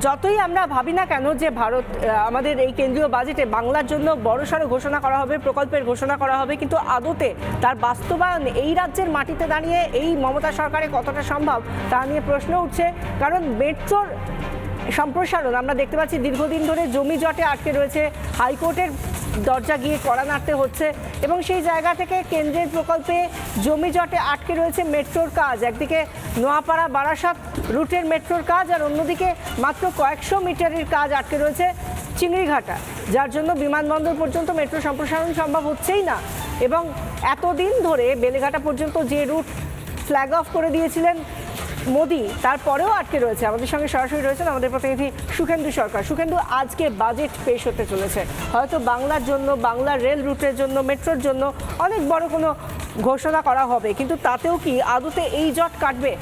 যতই আমরা ভাবি না কেন যে ভারত আমাদের এই কেন্দ্রীয় বাজেটে বাংলার জন্য বড়সড় ঘোষণা করা হবে, প্রকল্পের ঘোষণা করা হবে, কিন্তু আদতে তার বাস্তবায়ন এই রাজ্যের মাটিতে দাঁড়িয়ে এই মমতা সরকারে কতটা সম্ভব তা নিয়ে প্রশ্ন উঠছে। কারণ মেট্রোর সম্প্রসারণ আমরা দেখতে পাচ্ছি দীর্ঘদিন ধরে জমি জটে আটকে রয়েছে, হাইকোর্টের দরজা গিয়ে কড়া নাড়তে হচ্ছে এবং সেই জায়গা থেকে কেন্দ্রের প্রকল্পে জমি জটে আটকে রয়েছে মেট্রোর কাজ। একদিকে নোয়াপাড়া বারাসাত রুটের মেট্রোর কাজ, আর অন্যদিকে মাত্র কয়েকশো মিটারের কাজ আটকে রয়েছে চিংড়িঘাটা, যার জন্য বিমানবন্দর পর্যন্ত মেট্রো সম্প্রসারণ সম্ভব হচ্ছেই না। এবং এতদিন ধরে বেলেঘাটা পর্যন্ত যে রুট ফ্ল্যাগ অফ করে দিয়েছিলেন মোদি, তারপরেও আটকে রয়েছে। আমাদের সঙ্গে সরাসরি রয়েছেন আমাদের প্রতিনিধি সুখেন্দু সরকার। সুখেন্দু, আজকে বাজেট পেশ হতে চলেছে, হয়তো বাংলার জন্য, বাংলার রেল রুটের জন্য, মেট্রোর জন্য অনেক বড় কোনো ঘোষণা করা হবে, কিন্তু তাতেও কি আদতে এই জট কাটবে?